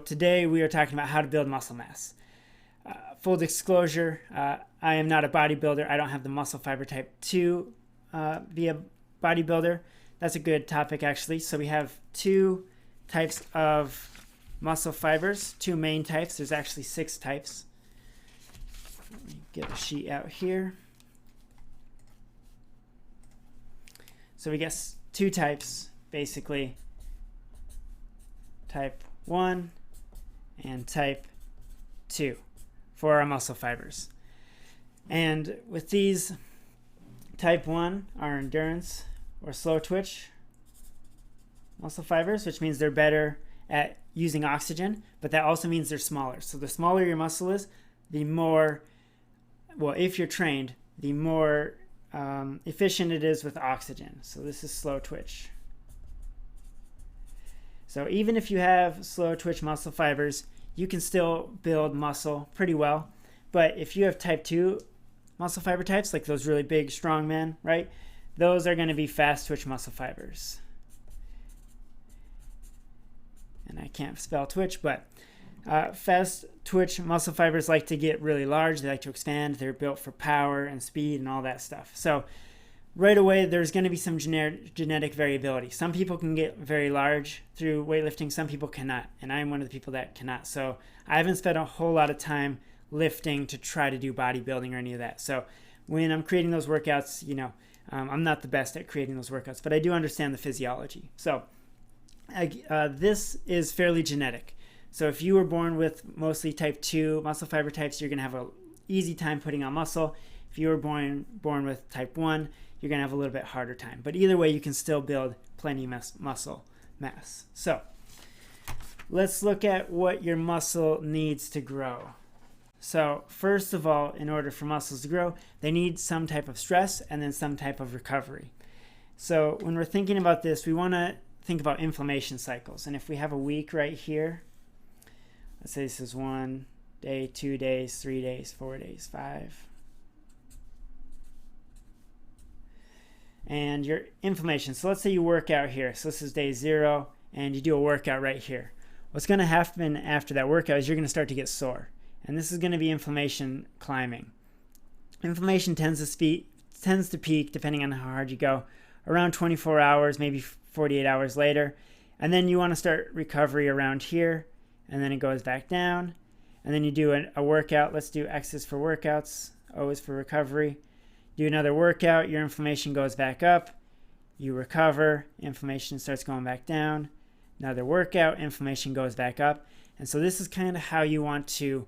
Today we are talking about how to build muscle mass. Full disclosure, I am not a bodybuilder. I don't have the muscle fiber type 2 via bodybuilder. That's a good topic actually. So we have two types of muscle fibers, two main types. There's actually 6 types. Let me get a sheet out here. So we get 2 types basically, type 1 and type 2 for our muscle fibers. And with these, type 1 are endurance or slow twitch muscle fibers, which means they're better at using oxygen, but that also means they're smaller. So the smaller your muscle is, the more, well, if you're trained, the more efficient it is with oxygen. So this is slow twitch. So even if you have slow twitch muscle fibers, you can still build muscle pretty well. But if you have type 2 muscle fiber types, like those really big, strong men, right? Those are going to be fast twitch muscle fibers. And I can't spell twitch, but fast twitch muscle fibers like to get really large. They like to expand. They're built for power and speed and all that stuff. So right away, there's going to be some genetic variability. Some people can get very large through weightlifting. Some people cannot. And I'm one of the people that cannot. So I haven't spent a whole lot of time lifting to try to do bodybuilding or any of that. So when I'm creating those workouts, I'm not the best at creating those workouts, but I do understand the physiology. So this is fairly genetic. So if you were born with mostly type 2 muscle fiber types, you're going to have an easy time putting on muscle. If you were born with type 1, you're going to have a little bit harder time. But either way, you can still build plenty of muscle mass. So let's look at what your muscle needs to grow. So first of all, in order for muscles to grow, they need some type of stress and then some type of recovery. So when we're thinking about this, we want to think about inflammation cycles. And if we have a week right here, let's say this is 1 day, 2 days, 3 days, 4 days, 5. And your inflammation. So let's say you work out here. So this is day 0 and you do a workout right here. What's going to happen after that workout is you're going to start to get sore. And this is going to be inflammation climbing. Inflammation tends to peak, depending on how hard you go, around 24 hours, maybe 48 hours later. And then you want to start recovery around here. And then it goes back down. And then you do a workout. Let's do X is for workouts. O is for recovery. Do another workout. Your inflammation goes back up. You recover. Inflammation starts going back down. Another workout. Inflammation goes back up. And so this is kind of how you want to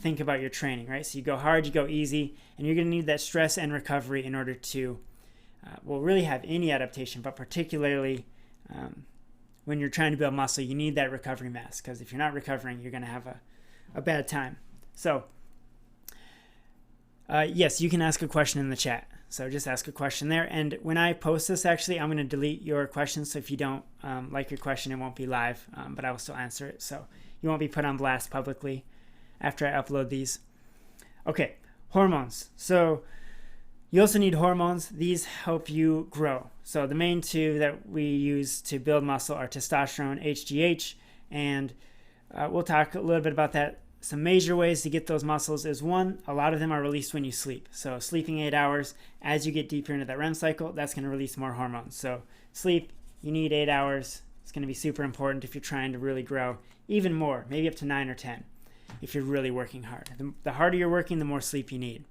think about your training, right? So you go hard, you go easy, and you're going to need that stress and recovery in order to, really have any adaptation, but particularly when you're trying to build muscle, you need that recovery mass, because if you're not recovering, you're going to have a bad time. So yes, you can ask a question in the chat. So just ask a question there. And when I post this, actually, I'm going to delete your questions. So if you don't like your question, it won't be live, but I will still answer it. So you won't be put on blast publicly after I upload these. Okay, hormones. So you also need hormones. These help you grow. So the main 2 that we use to build muscle are testosterone, HGH, and we'll talk a little bit about that. Some major ways to get those muscles is 1, a lot of them are released when you sleep. So sleeping 8 hours, as you get deeper into that REM cycle, that's going to release more hormones. So sleep, you need 8 hours. It's going to be super important if you're trying to really grow even more, maybe up to 9 or 10 if you're really working hard. The harder you're working, the more sleep you need.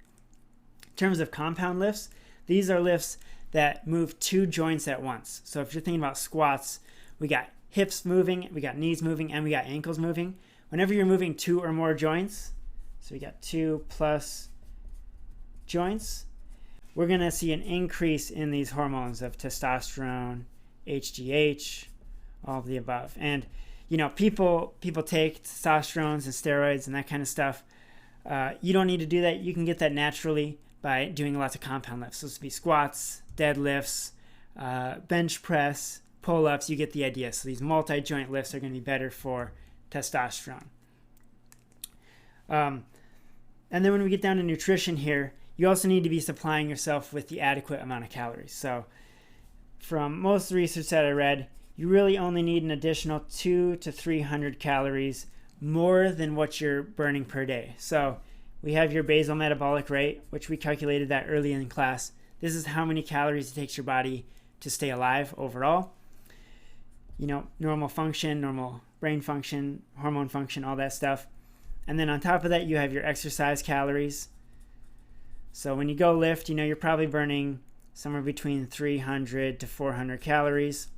In terms of compound lifts, these are lifts that move 2 joints at once. So if you're thinking about squats, we got hips moving, we got knees moving, and we got ankles moving. Whenever you're moving 2 or more joints, so we got 2 plus joints, we're going to see an increase in these hormones of testosterone, HGH, all of the above. And people take testosterones and steroids and that kind of stuff. You don't need to do that. You can get that naturally by doing lots of compound lifts. So this would be squats, deadlifts, bench press, pull-ups. You get the idea. So these multi-joint lifts are going to be better for testosterone. And then when we get down to nutrition here, you also need to be supplying yourself with the adequate amount of calories. So from most of the research that I read, you really only need an additional 200 to 300 calories more than what you're burning per day. So we have your basal metabolic rate, which we calculated that early in class. This is how many calories it takes your body to stay alive overall. Normal function, normal brain function, hormone function, all that stuff. And then on top of that, you have your exercise calories. So when you go lift, you're probably burning somewhere between 300 to 400 calories.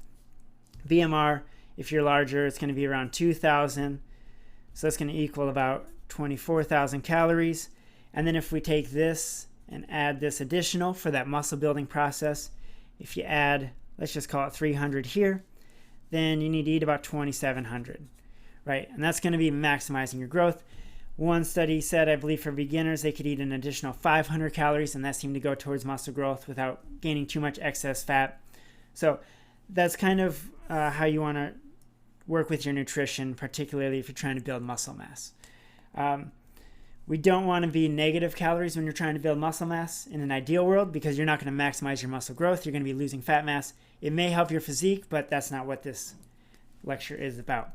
BMR, if you're larger, it's going to be around 2,000. So that's going to equal about 24,000 calories. And then if we take this and add this additional for that muscle building process, if you add, let's just call it 300 here, then you need to eat about 2,700, right? And that's going to be maximizing your growth. One study said, I believe for beginners, they could eat an additional 500 calories, and that seemed to go towards muscle growth without gaining too much excess fat. So that's kind of how you want to work with your nutrition, particularly if you're trying to build muscle mass. We don't want to be negative calories when you're trying to build muscle mass in an ideal world, because you're not going to maximize your muscle growth. You're going to be losing fat mass. It may help your physique, but that's not what this lecture is about.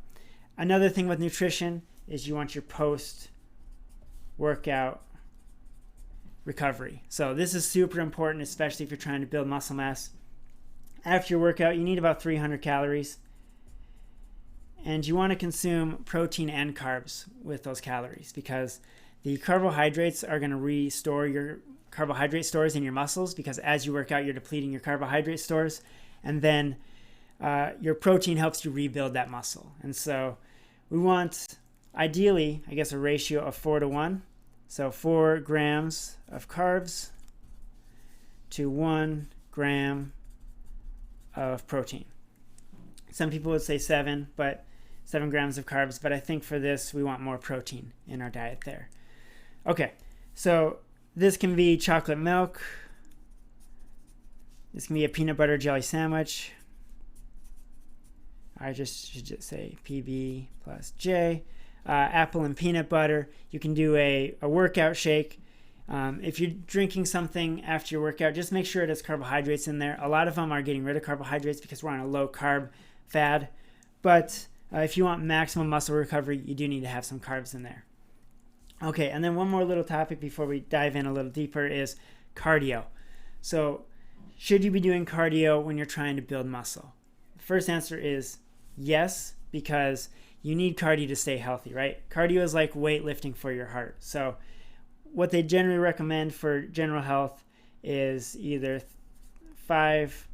Another thing with nutrition is you want your post-workout recovery. So this is super important, especially if you're trying to build muscle mass. After your workout, you need about 300 calories. And you want to consume protein and carbs with those calories, because the carbohydrates are going to restore your carbohydrate stores in your muscles, because as you work out, you're depleting your carbohydrate stores. And then your protein helps you rebuild that muscle. And so we want, ideally, I guess, a ratio of 4:1. So 4 grams of carbs to 1 gram of protein. Some people would say 7 grams of carbs, but I think for this, we want more protein in our diet there. Okay, so this can be chocolate milk. This can be a peanut butter jelly sandwich. I should just say PB plus J. Apple and peanut butter. You can do a workout shake. If you're drinking something after your workout, just make sure it has carbohydrates in there. A lot of them are getting rid of carbohydrates because we're on a low carb fad. But if you want maximum muscle recovery, you do need to have some carbs in there. Okay, and then one more little topic before we dive in a little deeper is cardio. So should you be doing cardio when you're trying to build muscle? The first answer is yes, because you need cardio to stay healthy, right? Cardio is like weightlifting for your heart. So what they generally recommend for general health is either 5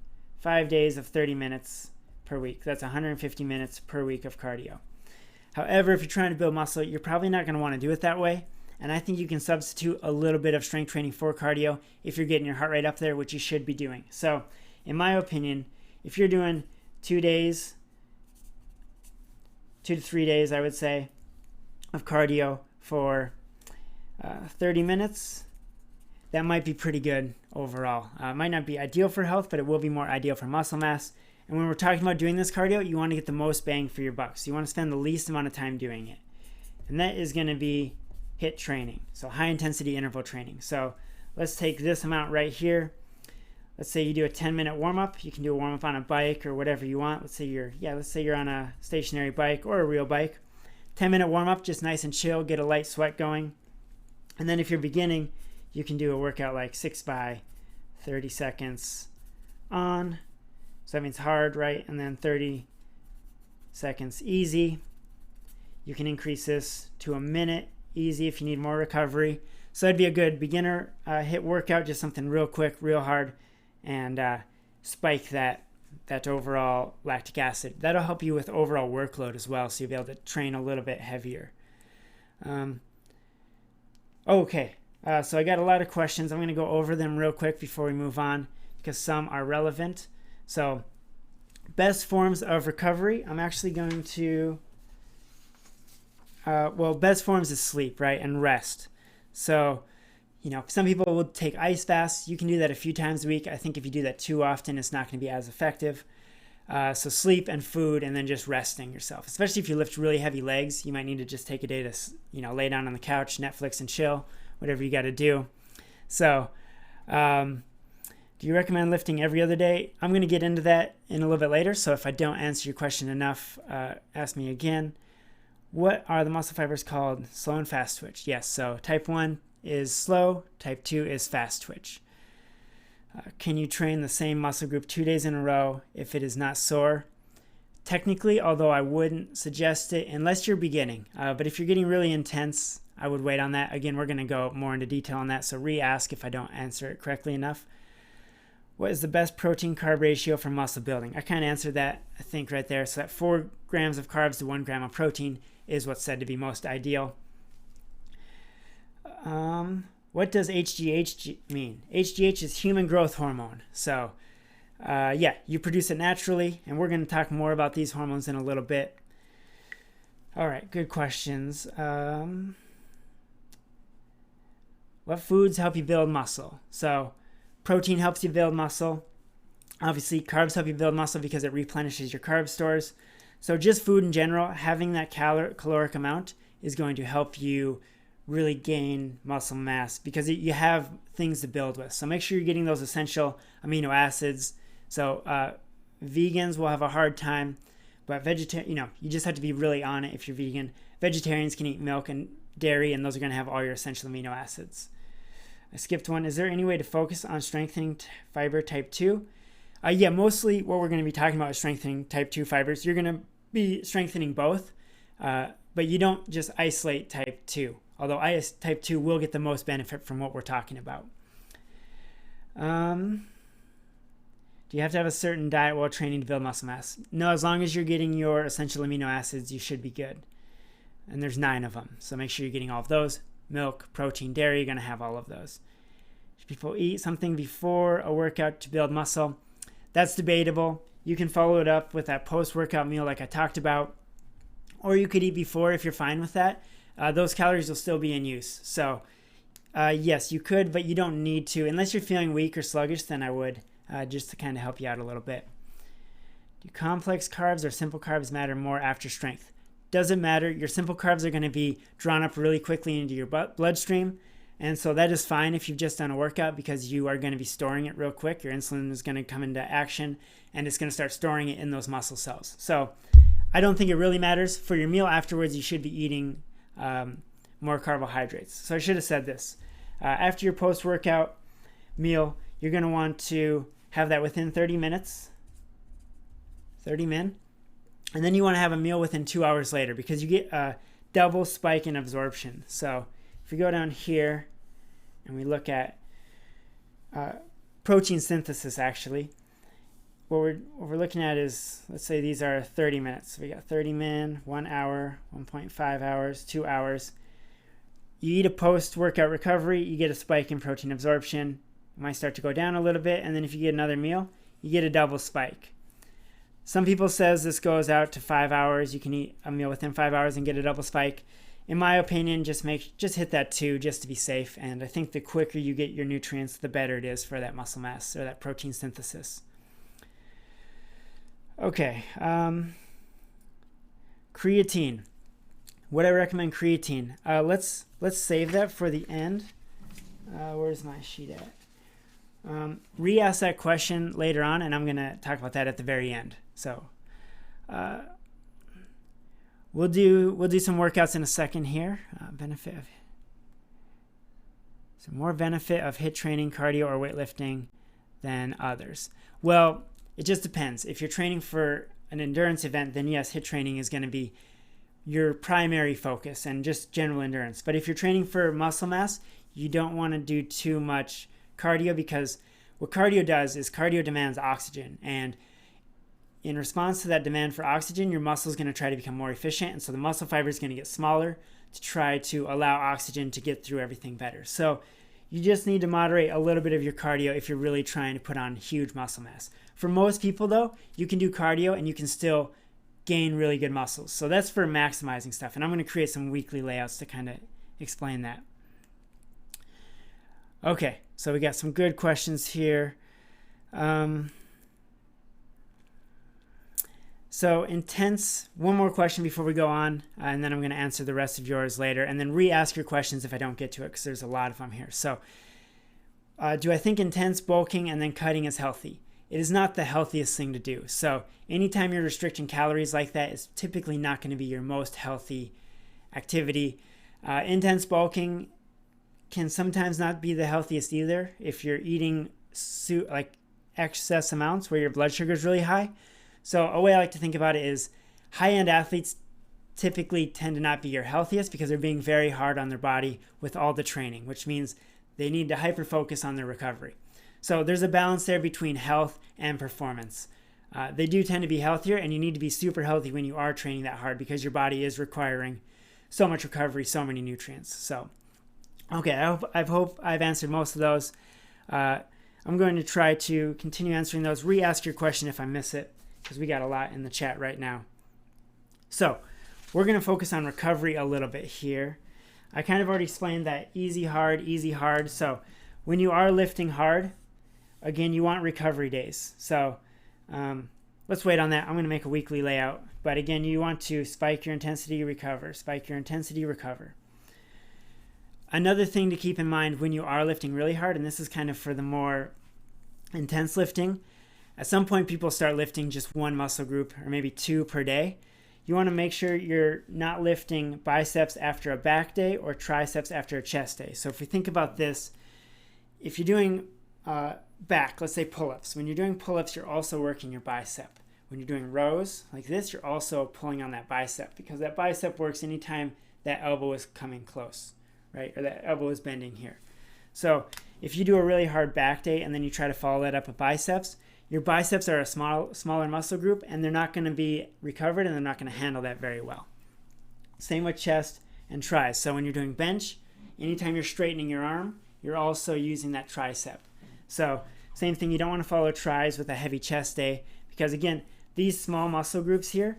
days of 30 minutes per week. That's 150 minutes per week of cardio. However, if you're trying to build muscle, you're probably not going to want to do it that way. And I think you can substitute a little bit of strength training for cardio if you're getting your heart rate up there, which you should be doing. So in my opinion, if you're doing 2 to 3 days, I would say, of cardio for 30 minutes, that might be pretty good overall. Might not be ideal for health, but it will be more ideal for muscle mass. And when we're talking about doing this cardio, you want to get the most bang for your buck. So you want to spend the least amount of time doing it. And that is going to be HIIT training, so high intensity interval training. So let's take this amount right here. Let's say you do a 10-minute warm-up. You can do a warm-up on a bike or whatever you want. Let's say you're on a stationary bike or a real bike. 10-minute warm-up, just nice and chill, get a light sweat going. And then if you're beginning, you can do a workout like 6 by 30 seconds on. So that means hard, right? And then 30 seconds easy. You can increase this to a minute easy if you need more recovery. So that'd be a good beginner HIIT workout, just something real quick, real hard, and spike that overall lactic acid. That'll help you with overall workload as well, so you'll be able to train a little bit heavier. Okay, so I got a lot of questions. I'm going to go over them real quick before we move on, because some are relevant. So best forms of recovery, I'm actually going to, best forms is sleep, right, and rest. So, some people will take ice baths. You can do that a few times a week. I think if you do that too often, it's not going to be as effective. So sleep and food, and then just resting yourself. Especially if you lift really heavy legs, you might need to just take a day to, lay down on the couch, Netflix and chill, whatever you got to do. So, Do you recommend lifting every other day? I'm going to get into that in a little bit later, so if I don't answer your question enough, ask me again. What are the muscle fibers called? Slow and fast twitch. Yes, so type 1 is slow, type 2 is fast twitch. Can you train the same muscle group 2 days in a row if it is not sore? Technically, although I wouldn't suggest it unless you're beginning. But if you're getting really intense, I would wait on that. Again, we're going to go more into detail on that, so re-ask if I don't answer it correctly enough. What is the best protein-carb ratio for muscle building? I kind of answered that, I think, right there. So that 4 grams of carbs to 1 gram of protein is what's said to be most ideal. What does HGH mean? HGH is human growth hormone. So, yeah, you produce it naturally, and we're going to talk more about these hormones in a little bit. All right, good questions. What foods help you build muscle? So, protein helps you build muscle. Obviously, carbs help you build muscle because it replenishes your carb stores. So just food in general, having that caloric amount is going to help you really gain muscle mass because you have things to build with. So make sure you're getting those essential amino acids. So vegans will have a hard time, but you just have to be really on it if you're vegan. Vegetarians can eat milk and dairy, and those are going to have all your essential amino acids. I skipped one. Is there any way to focus on strengthening fiber type 2? Yeah, mostly what we're going to be talking about is strengthening type 2 fibers. You're going to be strengthening both, but you don't just isolate type 2, although type 2 will get the most benefit from what we're talking about. Do you have to have a certain diet while training to build muscle mass? No, as long as you're getting your essential amino acids, you should be good. And there's 9 of them, so make sure you're getting all of those. Milk, protein, dairy, you're going to have all of those. Should people eat something before a workout to build muscle? That's debatable. You can follow it up with that post-workout meal like I talked about, or you could eat before if you're fine with that. Those calories will still be in use. So yes, you could, but you don't need to. Unless you're feeling weak or sluggish, then I would, just to kind of help you out a little bit. Do complex carbs or simple carbs matter more after strength? Doesn't matter. Your simple carbs are going to be drawn up really quickly into your bloodstream. And so that is fine if you've just done a workout because you are going to be storing it real quick. Your insulin is going to come into action and it's going to start storing it in those muscle cells. So I don't think it really matters. For your meal afterwards, you should be eating more carbohydrates. So I should have said this. After your post-workout meal, you're going to want to have that within 30 minutes. 30 min. And then you want to have a meal within 2 hours later because you get a double spike in absorption. So if we go down here and we look at protein synthesis, actually, what we're looking at is, let's say these are 30 minutes. So we got 30 min, 1 hour, 1.5 hours, 2 hours. You eat a post-workout recovery, you get a spike in protein absorption. It might start to go down a little bit, and then if you get another meal, you get a double spike. Some people says this goes out to 5 hours. You can eat a meal within 5 hours and get a double spike. In my opinion, just hit that 2 just to be safe. And I think the quicker you get your nutrients, the better it is for that muscle mass or that protein synthesis. Okay, creatine. Would I recommend creatine? Let's save that for the end. Where's my sheet at? Re-ask that question later on, and I'm going to talk about that at the very end. So we'll do some workouts in a second here. More benefit of HIIT training, cardio, or weightlifting than others. Well, it just depends. If you're training for an endurance event, then yes, HIIT training is going to be your primary focus and just general endurance. But if you're training for muscle mass, you don't want to do too much cardio because what cardio does is cardio demands oxygen, and in response to that demand for oxygen, your muscle is going to try to become more efficient, and so the muscle fiber is going to get smaller to try to allow oxygen to get through everything better. So you just need to moderate a little bit of your cardio if you're really trying to put on huge muscle mass. For most people though, you can do cardio and you can still gain really good muscles. So that's for maximizing stuff, and I'm going to create some weekly layouts to kind of explain that. Okay, so we got some good questions here. So intense, one more question before we go on, and then I'm going to answer the rest of yours later, and then re-ask your questions if I don't get to it, because there's a lot of them here. So do I think intense bulking and then cutting is healthy? It is not the healthiest thing to do. So anytime you're restricting calories like that, is typically not going to be your most healthy activity. Intense bulking can sometimes not be the healthiest either if you're eating like excess amounts where your blood sugar is really high. So a way I like to think about it is high-end athletes typically tend to not be your healthiest because they're being very hard on their body with all the training, which means they need to hyper-focus on their recovery. So there's a balance there between health and performance. They do tend to be healthier, and you need to be super healthy when you are training that hard because your body is requiring so much recovery, so many nutrients. So, okay, I hope I've answered most of those. I'm going to try to continue answering those. Re-ask your question if I miss it because we got a lot in the chat right now. So we're going to focus on recovery a little bit here. I kind of already explained that easy, hard, easy, hard. So when you are lifting hard, again, you want recovery days. So let's wait on that. I'm going to make a weekly layout. But again, you want to spike your intensity, recover, spike your intensity, recover. Another thing to keep in mind when you are lifting really hard, and this is kind of for the more intense lifting, at some point people start lifting just one muscle group or maybe two per day. You want to make sure you're not lifting biceps after a back day or triceps after a chest day. So if we think about this, if you're doing back, let's say pull-ups. When you're doing pull-ups, you're also working your bicep. When you're doing rows like this, you're also pulling on that bicep because that bicep works anytime that elbow is coming close, right? Or that elbow is bending here. So if you do a really hard back day and then you try to follow that up with biceps, your biceps are a smaller muscle group and they're not going to be recovered and they're not going to handle that very well. Same with chest and tris. So when you're doing bench, anytime you're straightening your arm, you're also using that tricep. So same thing, you don't want to follow tris with a heavy chest day because again, these small muscle groups here,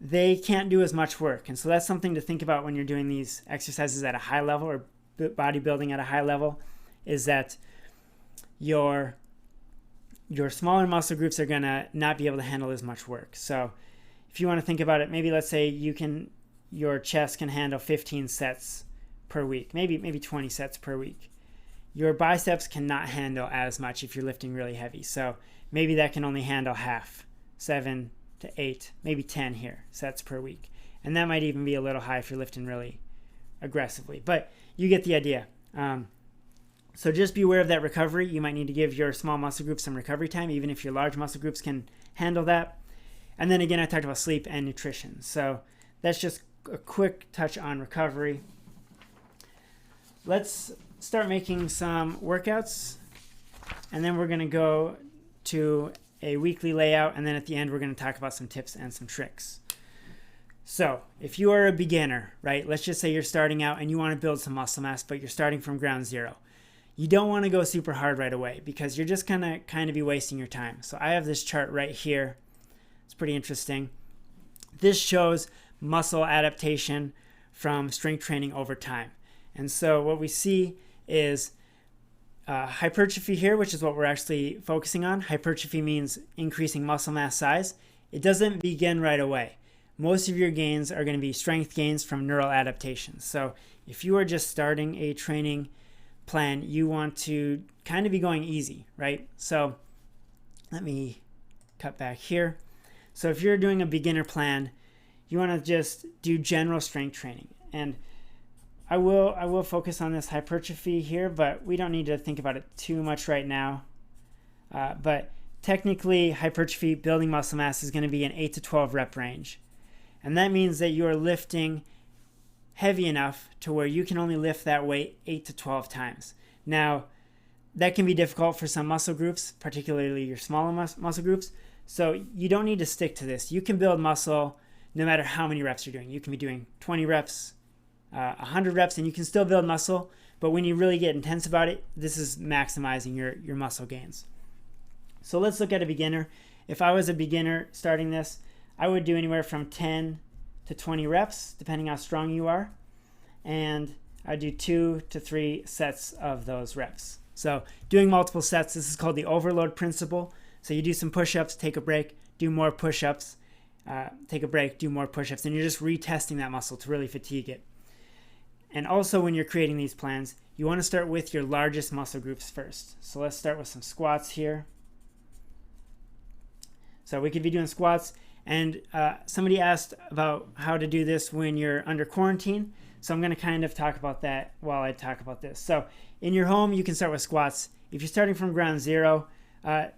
they can't do as much work. And so that's something to think about when you're doing these exercises at a high level or bodybuilding at a high level, is that your smaller muscle groups are going to not be able to handle as much work. So if you want to think about it, maybe let's say your chest can handle 15 sets per week, maybe 20 sets per week. Your biceps cannot handle as much if you're lifting really heavy. So maybe that can only handle half, 7 to 8, maybe 10 here, sets per week. And that might even be a little high if you're lifting really aggressively. But you get the idea. So just be aware of that recovery. You might need to give your small muscle groups some recovery time, even if your large muscle groups can handle that. And then again, I talked about sleep and nutrition. So that's just a quick touch on recovery. Let's start making some workouts. And then we're going to go to a weekly layout. And then at the end, we're going to talk about some tips and some tricks. So if you are a beginner, right, let's just say you're starting out and you want to build some muscle mass, but you're starting from ground zero. You don't want to go super hard right away because you're just going to kind of be wasting your time. So I have this chart right here. It's pretty interesting. This shows muscle adaptation from strength training over time. And so what we see is hypertrophy here, which is what we're actually focusing on. Hypertrophy means increasing muscle mass size. It doesn't begin right away. Most of your gains are going to be strength gains from neural adaptations. So if you are just starting a training plan, you want to kind of be going easy, right? So let me cut back here. So if you're doing a beginner plan, you want to just do general strength training. And I will focus on this hypertrophy here, but we don't need to think about it too much right now. But technically, hypertrophy, building muscle mass, is going to be an 8 to 12 rep range. And that means that you are lifting heavy enough to where you can only lift that weight 8 to 12 times. Now, that can be difficult for some muscle groups, particularly your smaller muscle groups. So you don't need to stick to this. You can build muscle no matter how many reps you're doing. You can be doing 20 reps, 100 reps, and you can still build muscle. But when you really get intense about it, this is maximizing your muscle gains. So let's look at a beginner. If I was a beginner starting this, I would do anywhere from 10 to 20 reps, depending how strong you are. And I do 2 to 3 sets of those reps. So doing multiple sets, this is called the overload principle. So you do some push-ups, take a break, do more push-ups, take a break, do more push-ups, and you're just retesting that muscle to really fatigue it. And also when you're creating these plans, you want to start with your largest muscle groups first. So let's start with some squats here. So we could be doing squats, and somebody asked about how to do this when you're under quarantine. So I'm going to kind of talk about that while I talk about this. So in your home, you can start with squats. If you're starting from ground zero,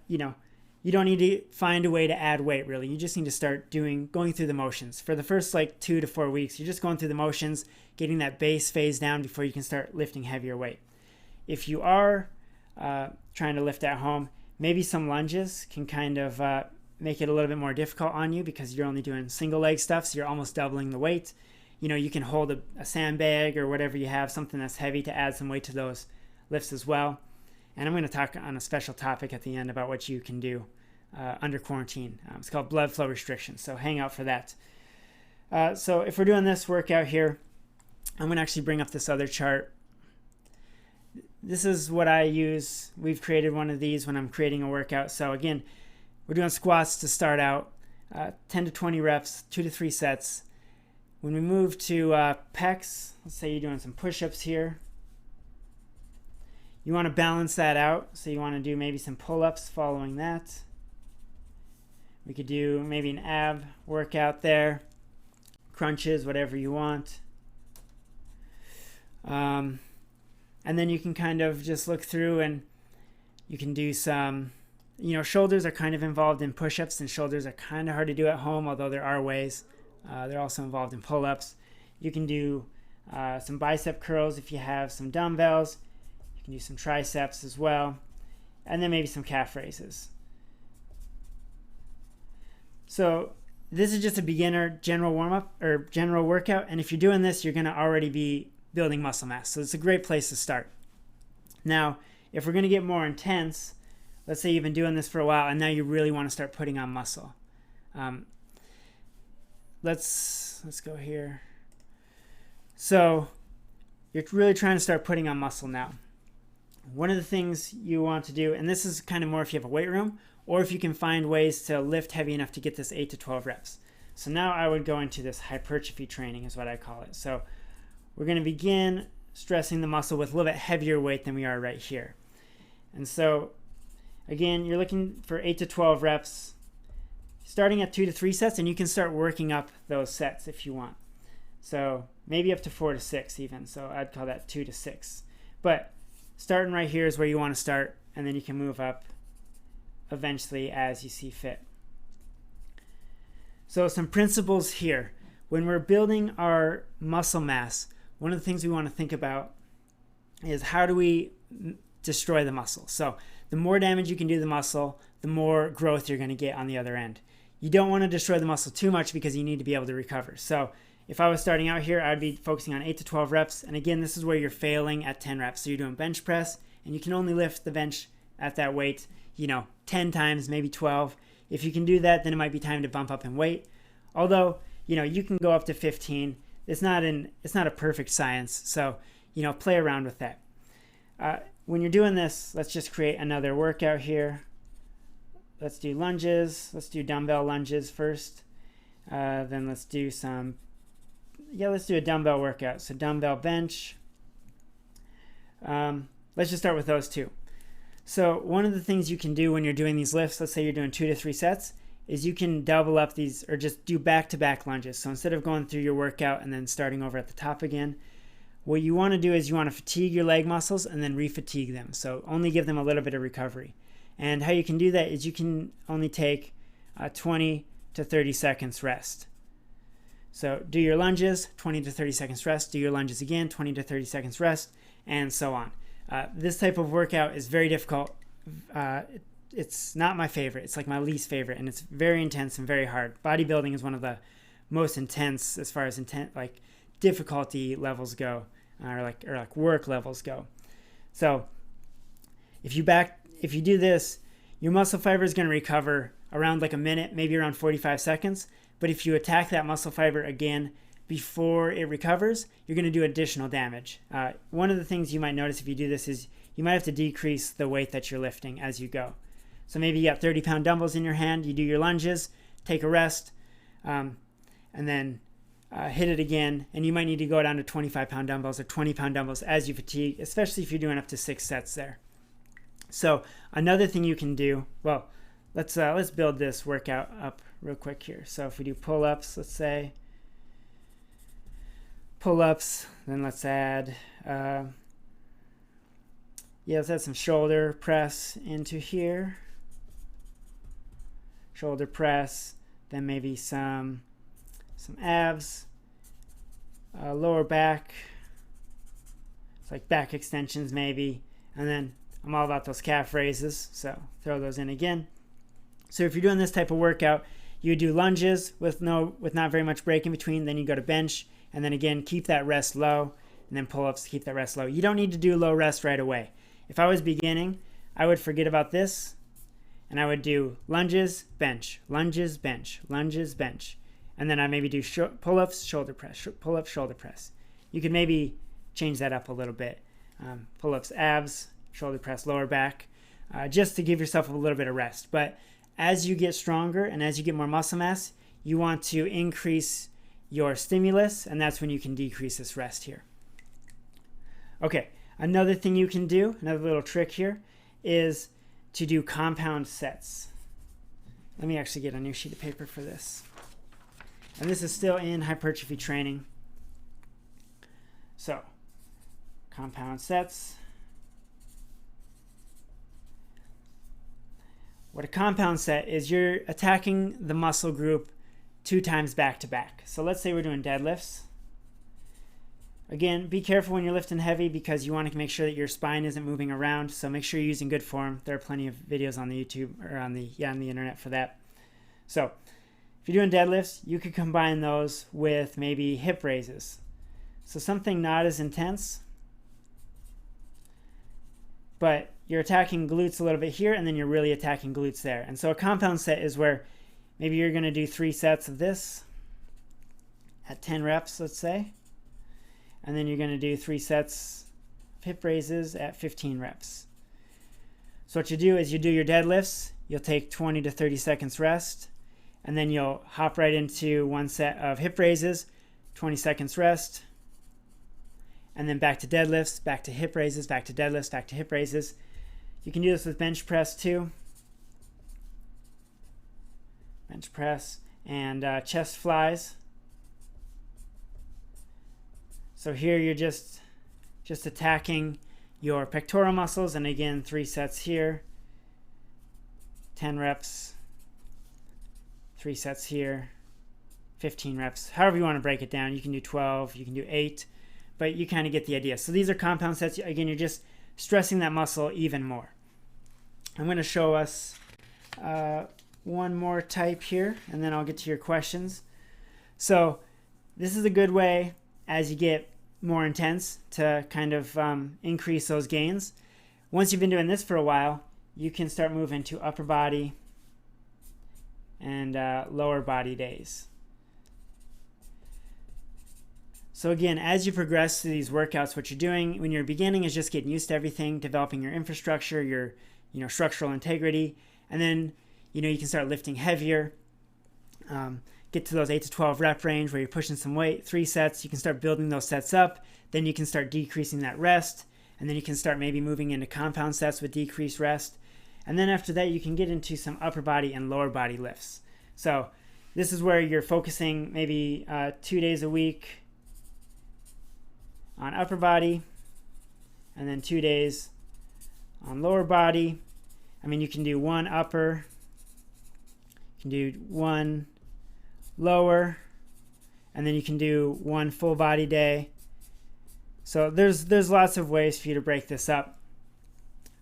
you don't need to find a way to add weight, really. You just need to start going through the motions. For the first 2 to 4 weeks, you're just going through the motions, getting that base phase down before you can start lifting heavier weight. If you are trying to lift at home, maybe some lunges can kind of make it a little bit more difficult on you because you're only doing single leg stuff, so you're almost doubling the weight. You can hold a sandbag or whatever you have, something that's heavy, to add some weight to those lifts as well. And I'm going to talk on a special topic at the end about what you can do under quarantine. It's called blood flow restriction, so hang out for that. So if we're doing this workout here, I'm going to actually bring up this other chart. This is what I use. We've created one of these when I'm creating a workout. So again, we're doing squats to start out, 10 to 20 reps, 2 to 3 sets. When we move to pecs, let's say you're doing some push-ups here. You want to balance that out, so you want to do maybe some pull-ups following that. We could do maybe an ab workout there, crunches, whatever you want. And then you can kind of just look through and you can do some, shoulders are kind of involved in push-ups, and shoulders are kind of hard to do at home, although there are ways. They're also involved in pull-ups. You can do some bicep curls if you have some dumbbells. You can do some triceps as well, and then maybe some calf raises. So this is just a beginner general warm-up or general workout, and if you're doing this, you're going to already be building muscle mass. So it's a great place to start. Now, if we're going to get more intense, let's say you've been doing this for a while and now you really want to start putting on muscle. Let's go here. So you're really trying to start putting on muscle now. One of the things you want to do, and this is kind of more if you have a weight room, or if you can find ways to lift heavy enough to get this 8 to 12 reps. So now I would go into this hypertrophy training is what I call it. So we're going to begin stressing the muscle with a little bit heavier weight than we are right here. And so again, you're looking for 8 to 12 reps, starting at 2 to 3 sets, and you can start working up those sets if you want. So maybe up to 4 to 6 even. So I'd call that 2 to 6. But starting right here is where you want to start, and then you can move up eventually as you see fit. So some principles here. When we're building our muscle mass, one of the things we want to think about is how do we destroy the muscle. So the more damage you can do to the muscle, the more growth you're going to get on the other end. You don't want to destroy the muscle too much because you need to be able to recover. So if I was starting out here, I'd be focusing on 8 to 12 reps. And again, this is where you're failing at 10 reps. So you're doing bench press, and you can only lift the bench at that weight, 10 times, maybe 12. If you can do that, then it might be time to bump up in weight. Although, you can go up to 15. It's not a perfect science. So, play around with that. When you're doing this, let's just create another workout here. Let's do lunges. Let's do dumbbell lunges first. Then let's do let's do a dumbbell workout. So dumbbell bench. Let's just start with those two. So one of the things you can do when you're doing these lifts, let's say you're doing 2 to 3 sets, is you can double up these or just do back-to-back lunges. So instead of going through your workout and then starting over at the top again, what you want to do is you want to fatigue your leg muscles and then re-fatigue them. So only give them a little bit of recovery. And how you can do that is you can only take 20 to 30 seconds rest. So do your lunges, 20 to 30 seconds rest. Do your lunges again, 20 to 30 seconds rest, and so on. This type of workout is very difficult. It's not my favorite. It's like my least favorite, and it's very intense and very hard. Bodybuilding is one of the most intense as far as difficulty levels go, or like work levels go. So if you do this, your muscle fiber is going to recover around like a minute, maybe around 45 seconds. But if you attack that muscle fiber again before it recovers, you're going to do additional damage. One of the things you might notice if you do this is you might have to decrease the weight that you're lifting as you go. So maybe you got 30-pound dumbbells in your hand, you do your lunges, take a rest, and then hit it again, and you might need to go down to 25-pound dumbbells or 20-pound dumbbells as you fatigue, especially if you're doing up to 6 sets there. So another thing you can do, well, let's build this workout up real quick here. So if we do pull-ups, let's say pull-ups, then let's add let's add some shoulder press into here. Shoulder press, then maybe some abs, lower back, it's like back extensions maybe, and then I'm all about those calf raises, so throw those in again. So if you're doing this type of workout, you do lunges with not very much break in between, then you go to bench, and then again keep that rest low, and then pull-ups to keep that rest low. You don't need to do low rest right away. If I was beginning, I would forget about this, and I would do lunges, bench, lunges, bench, lunges, bench. And then I maybe do pull-ups, shoulder press, pull-ups, shoulder press. You could maybe change that up a little bit. Pull-ups, abs, shoulder press, lower back, just to give yourself a little bit of rest. But as you get stronger and as you get more muscle mass, you want to increase your stimulus, and that's when you can decrease this rest here. Okay, another thing you can do, another little trick here, is to do compound sets. Let me actually get a new sheet of paper for this. And this is still in hypertrophy training. So, compound sets. What a compound set is, you're attacking the muscle group 2 times back to back. So let's say we're doing deadlifts. Again, be careful when you're lifting heavy because you want to make sure that your spine isn't moving around. So make sure you're using good form. There are plenty of videos on the YouTube or on the internet for that. So if you're doing deadlifts, you could combine those with maybe hip raises. So something not as intense, but you're attacking glutes a little bit here, and then you're really attacking glutes there. And so a compound set is where maybe you're going to do 3 sets of this at 10 reps, let's say. And then you're going to do 3 sets of hip raises at 15 reps. So what you do is you do your deadlifts, you'll take 20 to 30 seconds rest, and then you'll hop right into 1 set of hip raises, 20 seconds rest, and then back to deadlifts, back to hip raises, back to deadlifts, back to hip raises. You can do this with bench press too. Bench press and chest flies. So here you're just attacking your pectoral muscles, and again 3 sets here, 10 reps, 3 sets here, 15 reps. However you want to break it down. You can do 12, you can do 8, but you kind of get the idea. So these are compound sets. Again, you're just stressing that muscle even more. I'm going to show us one more type here, and then I'll get to your questions. So this is a good way, as you get more intense, to kind of increase those gains. Once you've been doing this for a while, you can start moving to upper body and lower body days. So again, as you progress through these workouts, what you're doing when you're beginning is just getting used to everything, developing your infrastructure, your structural integrity, and then you can start lifting heavier. Get to those 8 to 12 rep range where you're pushing some weight, 3 sets. You can start building those sets up. Then you can start decreasing that rest, and then you can start maybe moving into compound sets with decreased rest. And then after that, you can get into some upper body and lower body lifts. So this is where you're focusing maybe 2 days a week on upper body, and then 2 days on lower body. I mean, you can do 1 upper, you can do 1 lower, and then you can do 1 full body day. So there's lots of ways for you to break this up.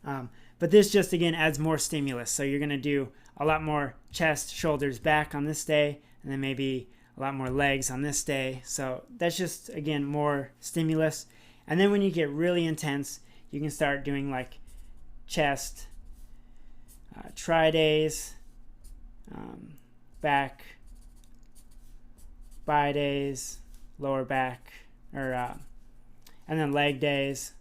But this just, again, adds more stimulus. So you're going to do a lot more chest, shoulders, back on this day, and then maybe a lot more legs on this day. So that's just, again, more stimulus. And then when you get really intense, you can start doing like chest, tri days, back, bi days, lower back, and then leg days.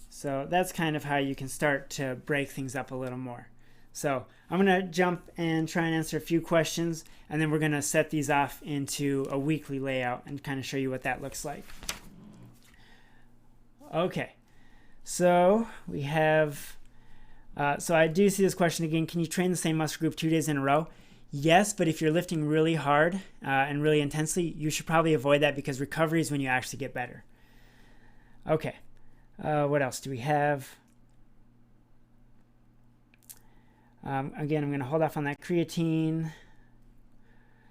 So that's kind of how you can start to break things up a little more. So I'm going to jump and try and answer a few questions, and then we're going to set these off into a weekly layout and kind of show you what that looks like. Okay, so we have, so I do see this question again. Can you train the same muscle group 2 days in a row? Yes, but if you're lifting really hard and really intensely, you should probably avoid that, because recovery is when you actually get better. Okay, what else do we have? Again, I'm going to hold off on that creatine.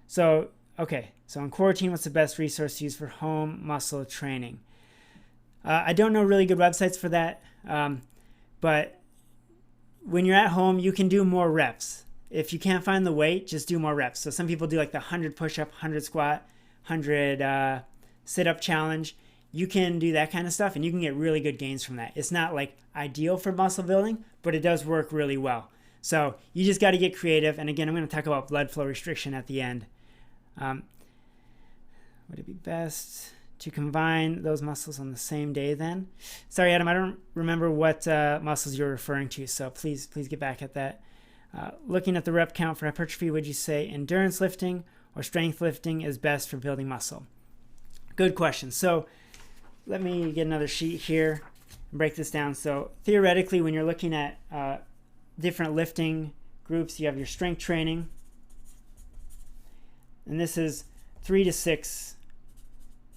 So, okay, so in quarantine, what's the best resource to use for home muscle training? I don't know really good websites for that, but when you're at home, you can do more reps. If you can't find the weight, just do more reps. So some people do like the 100 push-up, 100 squat, 100 sit-up challenge. You can do that kind of stuff, and you can get really good gains from that. It's not like ideal for muscle building, but it does work really well. So you just got to get creative. And again, I'm going to talk about blood flow restriction at the end. Would it be best to combine those muscles on the same day then? Sorry, Adam, I don't remember what muscles you're referring to, so please get back at that. Looking at the rep count for hypertrophy, would you say endurance lifting or strength lifting is best for building muscle? Good question. So let me get another sheet here and break this down. So theoretically, when you're looking at different lifting groups, you have your strength training, and this is 3 to 6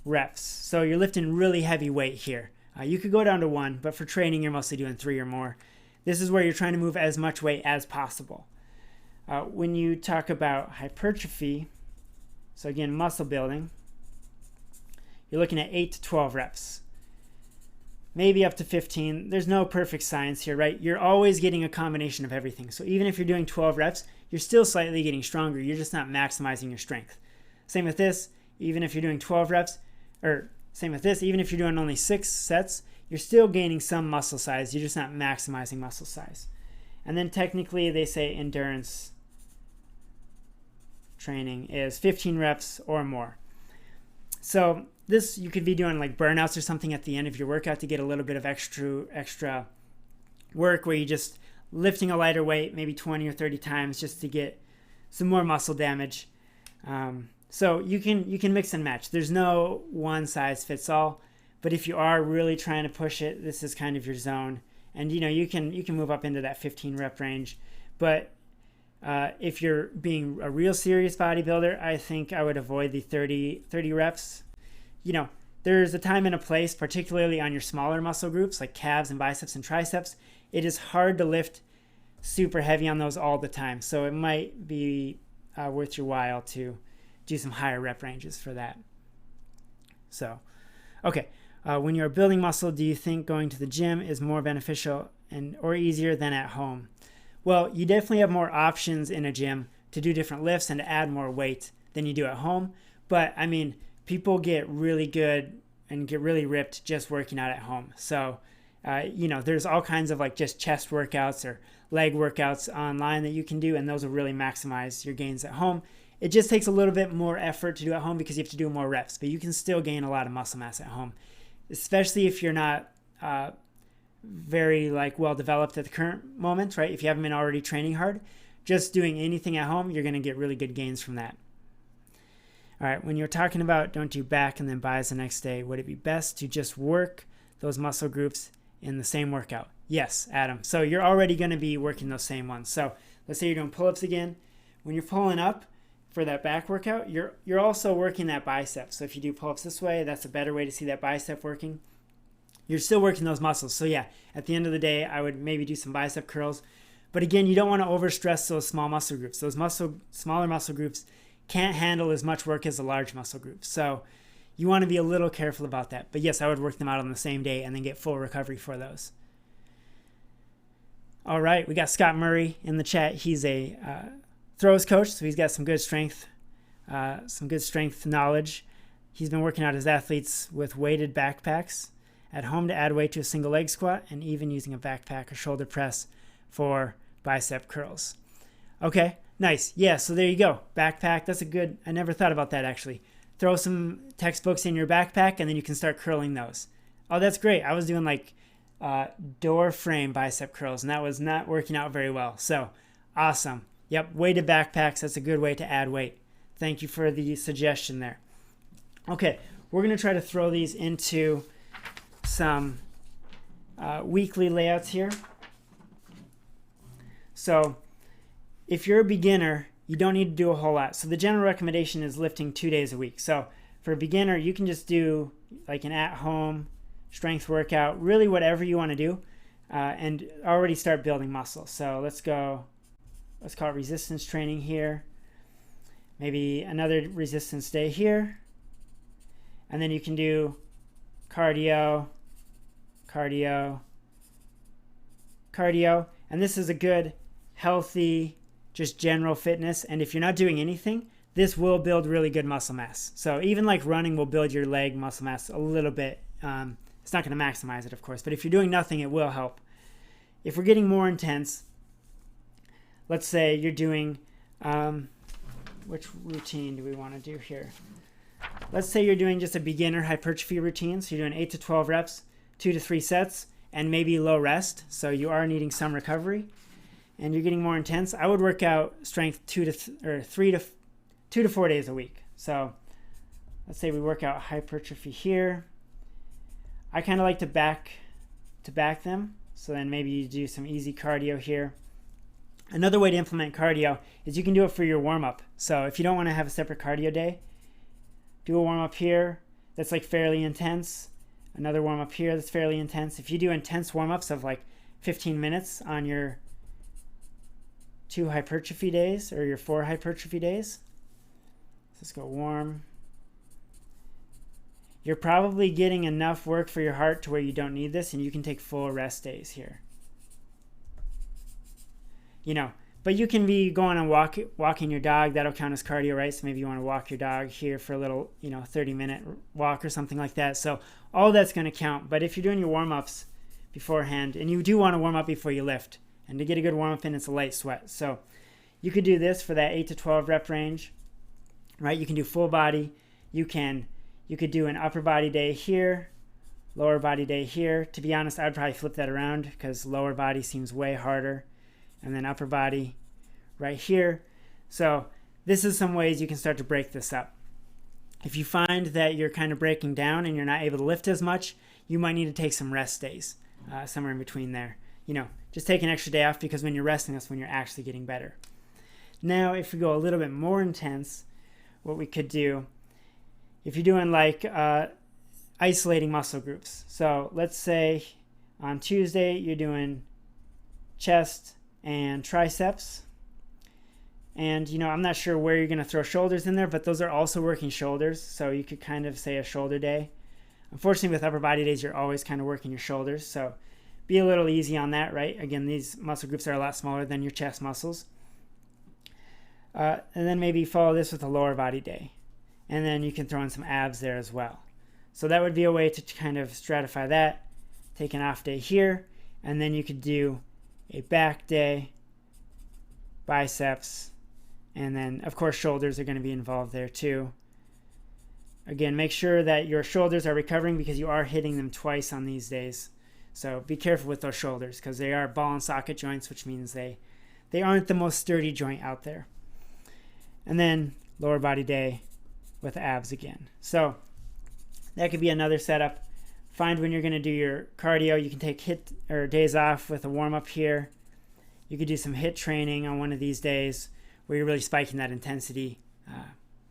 reps. So you're lifting really heavy weight here. You could go down to 1, but for training, you're mostly doing 3 or more. This is where you're trying to move as much weight as possible. When you talk about hypertrophy, so again, muscle building, you're looking at 8 to 12 reps. Maybe up to 15. There's no perfect science here, right? You're always getting a combination of everything. So even if you're doing 12 reps, you're still slightly getting stronger. You're just not maximizing your strength. Same with this. Even if you're doing 12 reps, or same with this, even if you're doing only 6 sets, you're still gaining some muscle size. You're just not maximizing muscle size. And then technically they say endurance training is 15 reps or more. So this, you could be doing like burnouts or something at the end of your workout to get a little bit of extra work, where you're just lifting a lighter weight, maybe 20 or 30 times, just to get some more muscle damage. So you can mix and match. There's no one size fits all, but if you are really trying to push it, this is kind of your zone. And you can move up into that 15 rep range. But if you're being a real serious bodybuilder, I think I would avoid the 30 reps. There's a time and a place, particularly on your smaller muscle groups like calves and biceps and triceps. It is hard to lift super heavy on those all the time. So it might be worth your while to do some higher rep ranges for that. So, okay. When you're building muscle, do you think going to the gym is more beneficial or easier than at home? Well, you definitely have more options in a gym to do different lifts and to add more weight than you do at home. But I mean, people get really good and get really ripped just working out at home. So, there's all kinds of like just chest workouts or leg workouts online that you can do, and those will really maximize your gains at home. It just takes a little bit more effort to do at home because you have to do more reps, but you can still gain a lot of muscle mass at home, especially if you're not very well developed at the current moment, right? If you haven't been already training hard, just doing anything at home, you're going to get really good gains from that. All right, when you're talking about don't do back and then buys the next day, would it be best to just work those muscle groups in the same workout? Yes, Adam. So you're already going to be working those same ones. So let's say you're doing pull-ups again. When you're pulling up for that back workout, you're also working that bicep. So if you do pull-ups this way, that's a better way to see that bicep working. You're still working those muscles. So yeah, at the end of the day, I would maybe do some bicep curls. But again, you don't want to overstress those small muscle groups. Those smaller muscle groups can't handle as much work as a large muscle group. So you want to be a little careful about that. But yes, I would work them out on the same day and then get full recovery for those. All right, we got Scott Murray in the chat. He's a throws coach, so he's got some good strength knowledge. He's been working out his athletes with weighted backpacks at home to add weight to a single leg squat, and even using a backpack or shoulder press for bicep curls. Okay, nice. Yeah, so there you go. Backpack, that's a good, I never thought about that actually. Throw some textbooks in your backpack and then you can start curling those. Oh, that's great. I was doing door frame bicep curls and that was not working out very well. So Awesome. Yep, weighted backpacks, that's a good way to add weight. Thank you for the suggestion there. Okay, we're going to try to throw these into some weekly layouts here. So if you're a beginner, you don't need to do a whole lot. So the general recommendation is lifting 2 days a week. So for a beginner, you can just do like an at-home strength workout, really whatever you want to do, and already start building muscle. So let's call it resistance training here. Maybe another resistance day here. And then you can do cardio, cardio, cardio. And this is a good, healthy, just general fitness. And if you're not doing anything, this will build really good muscle mass. So even like running will build your leg muscle mass a little bit. It's not going to maximize it, of course. But if you're doing nothing, it will help. If we're getting more intense, let's say you're doing, which routine do we want to do here? Let's say you're doing just a beginner hypertrophy routine. So you're doing 8 to 12 reps, 2 to 3 sets, and maybe low rest. So you are needing some recovery. And you're getting more intense. I would work out strength 2 to 4 days a week. So let's say we work out hypertrophy here. I kind of like to back them. So then maybe you do some easy cardio here. Another way to implement cardio is you can do it for your warm-up. So if you don't want to have a separate cardio day, do a warm-up here that's like fairly intense. Another warm-up here that's fairly intense. If you do intense warm-ups of like 15 minutes on your 2 hypertrophy days or your 4 hypertrophy days, let's go warm. You're probably getting enough work for your heart to where you don't need this, and you can take full rest days here. But you can be going and walking your dog. That'll count as cardio, right? So maybe you want to walk your dog here for a little, 30-minute walk or something like that. So all that's going to count. But if you're doing your warm-ups beforehand, and you do want to warm up before you lift, and to get a good warm-up in, it's a light sweat. So you could do this for that 8 to 12 rep range, right? You can do full body. You could do an upper body day here, lower body day here. To be honest, I'd probably flip that around because lower body seems way harder. And then upper body right here. So this is some ways you can start to break this up. If you find that you're kind of breaking down and you're not able to lift as much, you might need to take some rest days, somewhere in between there. Just take an extra day off, because when you're resting, that's when you're actually getting better. Now, if we go a little bit more intense, what we could do, if you're doing like isolating muscle groups. So let's say on Tuesday, you're doing chest and triceps. And, I'm not sure where you're going to throw shoulders in there, but those are also working shoulders. So you could kind of say a shoulder day. Unfortunately, with upper body days, you're always kind of working your shoulders. So be a little easy on that, right? Again, these muscle groups are a lot smaller than your chest muscles. And then maybe follow this with a lower body day. And then you can throw in some abs there as well. So that would be a way to kind of stratify that. Take an off day here. And then you could do a back day, biceps, and then, of course, shoulders are going to be involved there too. Again, make sure that your shoulders are recovering, because you are hitting them twice on these days. So be careful with those shoulders, because they are ball and socket joints, which means they aren't the most sturdy joint out there. And then lower body day with abs again. So that could be another setup. Find when you're going to do your cardio. You can take days off with a warm-up here. You could do some HIIT training on one of these days where you're really spiking that intensity,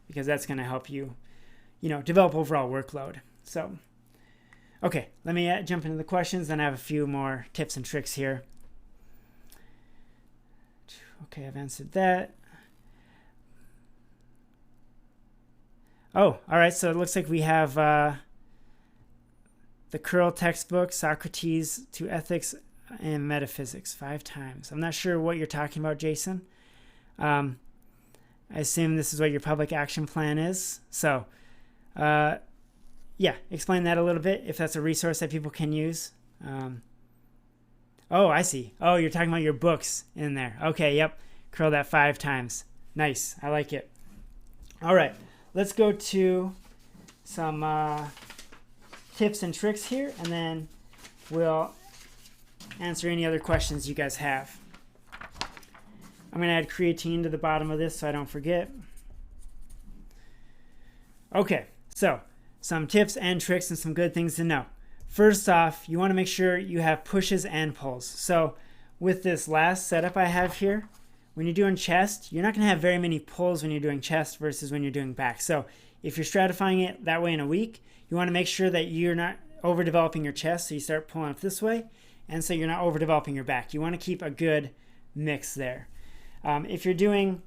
because that's going to help you, develop overall workload. So, okay, let me jump into the questions. Then I have a few more tips and tricks here. Okay, I've answered that. Oh, all right, so it looks like we have the Curl textbook, Socrates to Ethics and Metaphysics, 5 times. I'm not sure what you're talking about, Jason. I assume this is what your public action plan is. So, yeah, explain that a little bit, if that's a resource that people can use. Oh, I see. Oh, you're talking about your books in there. Okay, yep. Curl that 5 times. Nice. I like it. All right. Let's go to some tips and tricks here, and then we'll answer any other questions you guys have. I'm going to add creatine to the bottom of this so I don't forget. Okay, so some tips and tricks and some good things to know. First off, you want to make sure you have pushes and pulls. So with this last setup I have here, when you're doing chest, you're not going to have very many pulls when you're doing chest versus when you're doing back. So if you're stratifying it that way in a week, you want to make sure that you're not overdeveloping your chest, so you start pulling up this way, and so you're not overdeveloping your back. You want to keep a good mix there. If you're doing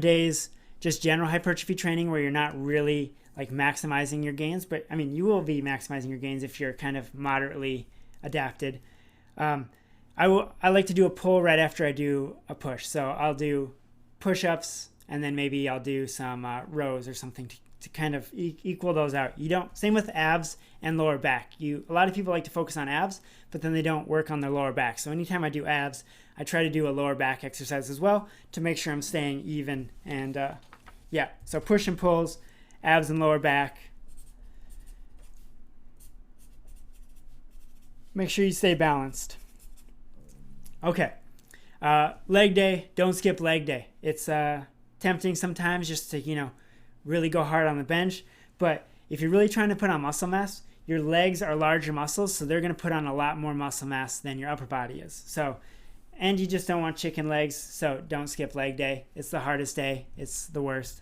days just general hypertrophy training where you're not really like maximizing your gains, but I mean you will be maximizing your gains if you're kind of moderately adapted. I like to do a pull right after I do a push, so I'll do push-ups and then maybe I'll do some rows or something to kind of equal those out. Same with abs and lower back. A lot of people like to focus on abs, but then they don't work on their lower back. So anytime I do abs, I try to do a lower back exercise as well to make sure I'm staying even. And yeah, so push and pulls, abs and lower back. Make sure you stay balanced. Okay, leg day, don't skip leg day. It's tempting sometimes just to, really go hard on the bench. But if you're really trying to put on muscle mass, your legs are larger muscles, so they're going to put on a lot more muscle mass than your upper body is. And you just don't want chicken legs, so don't skip leg day. It's the hardest day. It's the worst.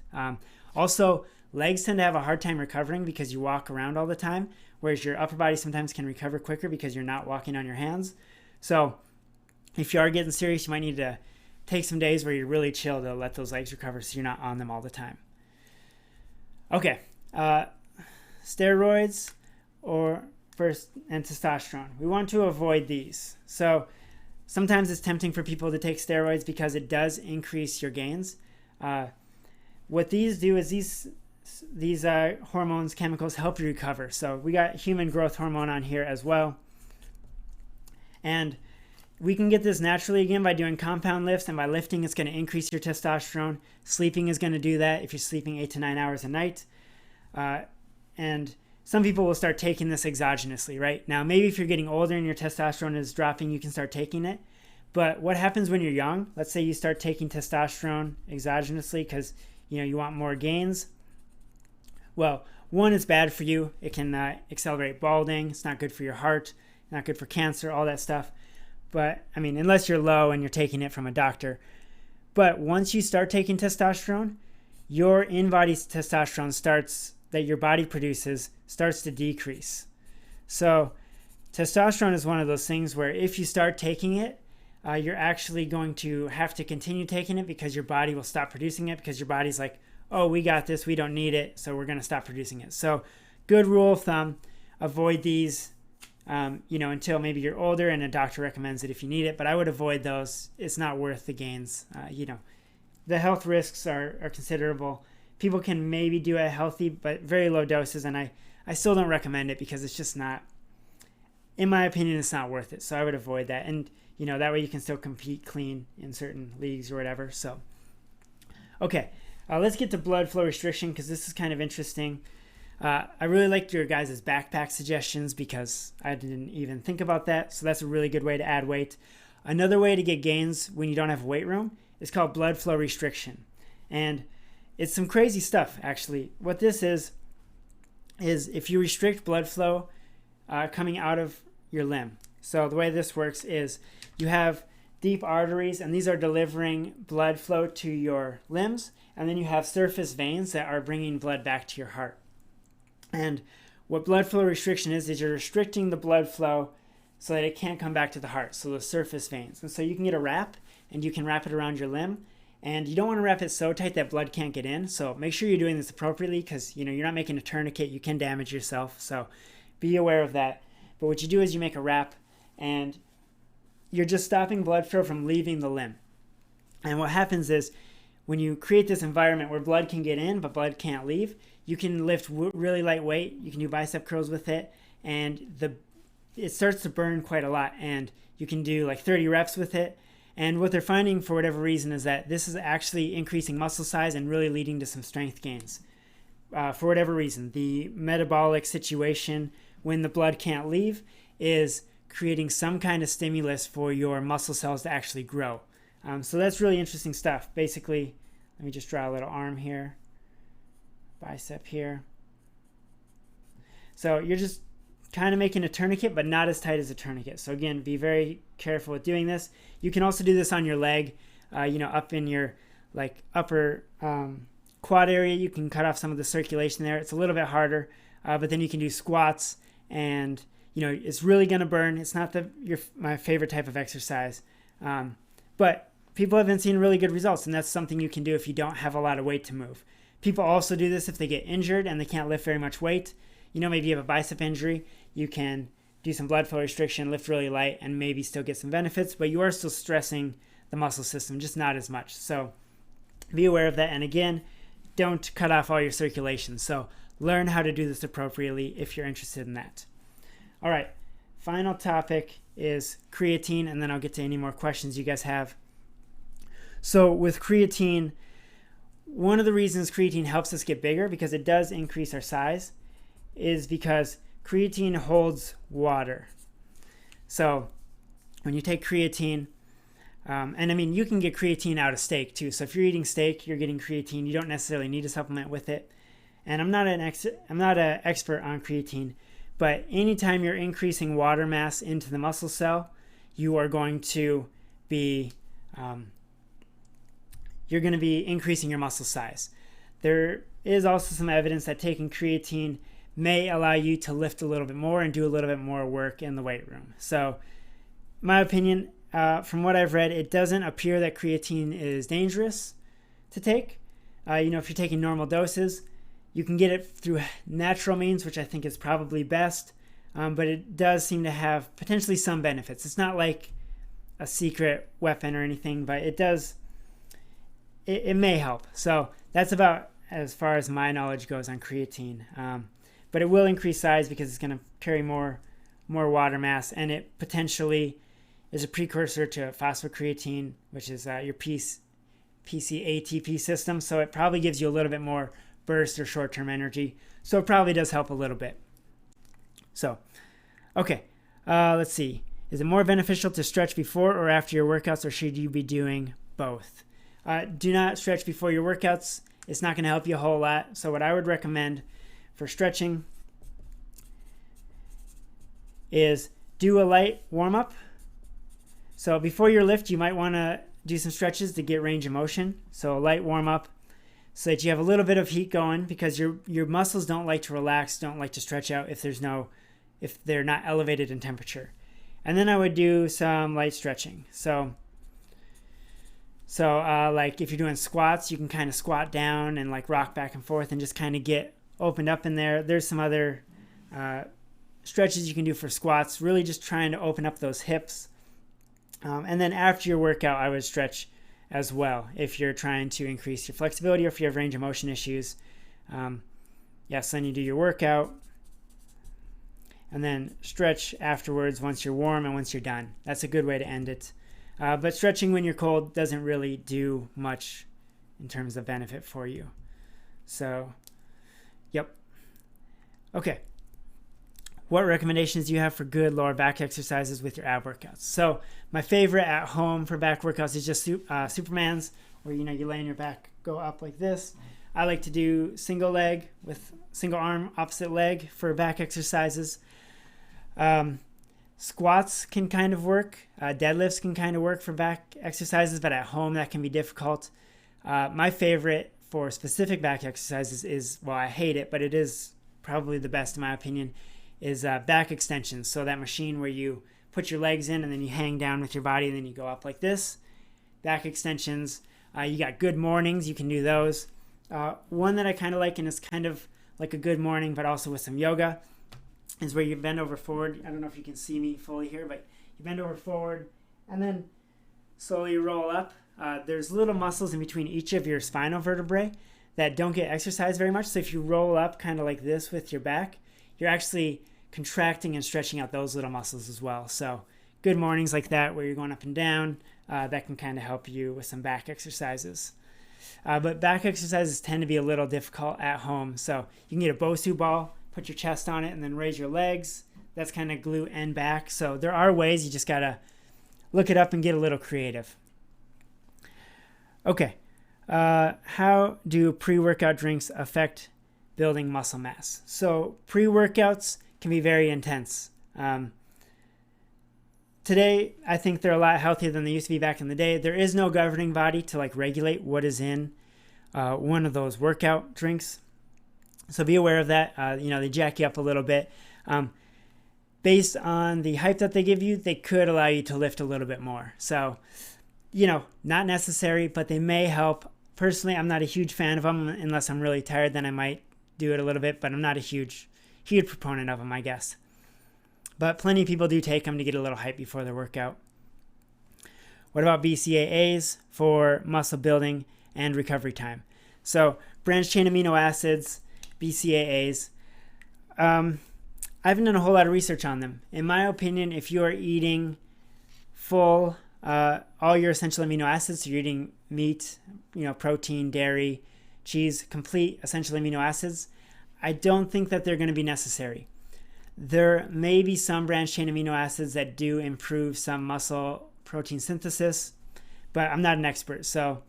Also, legs tend to have a hard time recovering because you walk around all the time, whereas your upper body sometimes can recover quicker because you're not walking on your hands. So if you are getting serious, you might need to take some days where you're really chill to let those legs recover so you're not on them all the time. Okay, steroids and testosterone. We want to avoid these. So sometimes it's tempting for people to take steroids because it does increase your gains. What these do is these hormones, chemicals help you recover. So we got human growth hormone on here as well. And we can get this naturally again by doing compound lifts, and by lifting it's going to increase your testosterone. Sleeping is going to do that if you're sleeping 8 to 9 hours a night. And some people will start taking this exogenously, right? Now maybe if you're getting older and your testosterone is dropping, you can start taking it. But what happens when you're young? Let's say you start taking testosterone exogenously because you want more gains. Well, one, it's bad for you. It can accelerate balding. It's not good for your heart, not good for cancer, all that stuff. But, I mean, unless you're low and you're taking it from a doctor. But once you start taking testosterone, your in-body testosterone that your body produces starts to decrease. So testosterone is one of those things where if you start taking it, you're actually going to have to continue taking it because your body will stop producing it because your body's like, oh, we got this, we don't need it, so we're going to stop producing it. So good rule of thumb, avoid these. Until maybe you're older and a doctor recommends it if you need it, but I would avoid those. It's not worth the gains. The health risks are considerable. People can maybe do it healthy, but very low doses, and I still don't recommend it because it's just not, in my opinion, it's not worth it. So I would avoid that. And, that way you can still compete clean in certain leagues or whatever. So, okay, let's get to blood flow restriction because this is kind of interesting. I really liked your guys' backpack suggestions because I didn't even think about that. So that's a really good way to add weight. Another way to get gains when you don't have weight room is called blood flow restriction. And it's some crazy stuff, actually. What this is if you restrict blood flow coming out of your limb. So the way this works is you have deep arteries, and these are delivering blood flow to your limbs. And then you have surface veins that are bringing blood back to your heart. And what blood flow restriction is you're restricting the blood flow so that it can't come back to the heart, so the surface veins. And so you can get a wrap, and you can wrap it around your limb. And you don't want to wrap it so tight that blood can't get in. So make sure you're doing this appropriately because, you're not making a tourniquet. You can damage yourself. So be aware of that. But what you do is you make a wrap, and you're just stopping blood flow from leaving the limb. And what happens is when you create this environment where blood can get in but blood can't leave, you can lift really light weight. You can do bicep curls with it, and it starts to burn quite a lot. And you can do like 30 reps with it. And what they're finding for whatever reason is that this is actually increasing muscle size and really leading to some strength gains. For whatever reason, the metabolic situation when the blood can't leave is creating some kind of stimulus for your muscle cells to actually grow. So that's really interesting stuff. Basically, let me just draw a little arm here, bicep here. So you're just kind of making a tourniquet, but not as tight as a tourniquet. So again, be very careful with doing this. You can also do this on your leg, up in your like upper quad area. You can cut off some of the circulation there. It's a little bit harder, but then you can do squats, and it's really going to burn. It's not my favorite type of exercise, but people have been seeing really good results, and that's something you can do if you don't have a lot of weight to move. People also do this if they get injured and they can't lift very much weight. Maybe you have a bicep injury, you can do some blood flow restriction, lift really light, and maybe still get some benefits, but you are still stressing the muscle system, just not as much. So be aware of that. And again, don't cut off all your circulation. So learn how to do this appropriately if you're interested in that. All right, final topic is creatine, and then I'll get to any more questions you guys have. So with creatine, one of the reasons creatine helps us get bigger, because it does increase our size, is because creatine holds water. So when you take creatine, you can get creatine out of steak too. So if you're eating steak, you're getting creatine. You don't necessarily need to supplement with it. And I'm not an expert on creatine, but anytime you're increasing water mass into the muscle cell, you are going to be increasing your muscle size. There is also some evidence that taking creatine may allow you to lift a little bit more and do a little bit more work in the weight room. So my opinion, from what I've read, it doesn't appear that creatine is dangerous to take. If you're taking normal doses, you can get it through natural means, which I think is probably best, but it does seem to have potentially some benefits. It's not like a secret weapon or anything, but it may help. So that's about as far as my knowledge goes on creatine. But it will increase size because it's going to carry more water mass, and it potentially is a precursor to phosphocreatine, which is your PC ATP system. So it probably gives you a little bit more burst or short-term energy. So it probably does help a little bit. So, okay, let's see. Is it more beneficial to stretch before or after your workouts, or should you be doing both? Do not stretch before your workouts. It's not going to help you a whole lot. So what I would recommend for stretching is do a light warm-up. So before your lift, you might want to do some stretches to get range of motion. So a light warm-up so that you have a little bit of heat going, because your muscles don't like to relax, don't like to stretch out if they're not elevated in temperature. And then I would do some light stretching. So like if you're doing squats, you can kind of squat down and like rock back and forth and just kind of get opened up in there. There's some other stretches you can do for squats, really just trying to open up those hips. And then after your workout, I would stretch as well if you're trying to increase your flexibility or if you have range of motion issues. So then you do your workout and then stretch afterwards once you're warm and once you're done. That's a good way to end it. But stretching when you're cold doesn't really do much in terms of benefit for you. So, yep. Okay. What recommendations do you have for good lower back exercises with your ab workouts? So my favorite at home for back workouts is just Superman's, where you lay on your back, go up like this. I like to do single leg with single arm, opposite leg for back exercises. Squats can kind of work. Deadlifts can kind of work for back exercises, but at home that can be difficult. My favorite for specific back exercises is, well, I hate it, but it is probably the best in my opinion, is back extensions. So that machine where you put your legs in and then you hang down with your body and then you go up like this. Back extensions. You got good mornings. You can do those. One that I kind of like, and it's kind of like a good morning, but also with some yoga, is where you bend over forward. I don't know if you can see me fully here, but you bend over forward and then slowly roll up. There's little muscles in between each of your spinal vertebrae that don't get exercised very much. So if you roll up kind of like this with your back, you're actually contracting and stretching out those little muscles as well. So good mornings like that, where you're going up and down, that can kind of help you with some back exercises. But back exercises tend to be a little difficult at home. So you can get a Bosu ball, put your chest on it, and then raise your legs. That's kind of glute and back. So there are ways, you just got to look it up and get a little creative. Okay. How do pre-workout drinks affect building muscle mass? So pre-workouts can be very intense. Today, I think they're a lot healthier than they used to be back in the day. There is no governing body to like regulate what is in one of those workout drinks. So be aware of that. They jack you up a little bit. Based on the hype that they give you, they could allow you to lift a little bit more. So, not necessary, but they may help. Personally, I'm not a huge fan of them unless I'm really tired. Then I might do it a little bit, but I'm not a huge proponent of them, I guess. But plenty of people do take them to get a little hype before their workout. What about BCAAs for muscle building and recovery time? So branched chain amino acids, BCAAs. I haven't done a whole lot of research on them. In my opinion, if you are eating full, all your essential amino acids, so you're eating meat, protein, dairy, cheese, complete essential amino acids, I don't think that they're going to be necessary. There may be some branched chain amino acids that do improve some muscle protein synthesis, but I'm not an expert. So,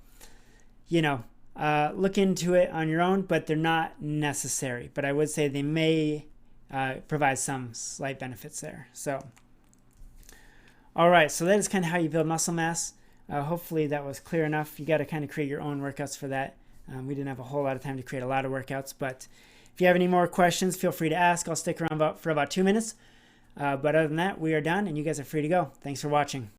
look into it on your own, but they're not necessary. But I would say they may provide some slight benefits there. So, all right. So that is kind of how you build muscle mass. Hopefully that was clear enough. You got to kind of create your own workouts for that. We didn't have a whole lot of time to create a lot of workouts, but if you have any more questions, feel free to ask. I'll stick around for about 2 minutes. But other than that, we are done, and you guys are free to go. Thanks for watching.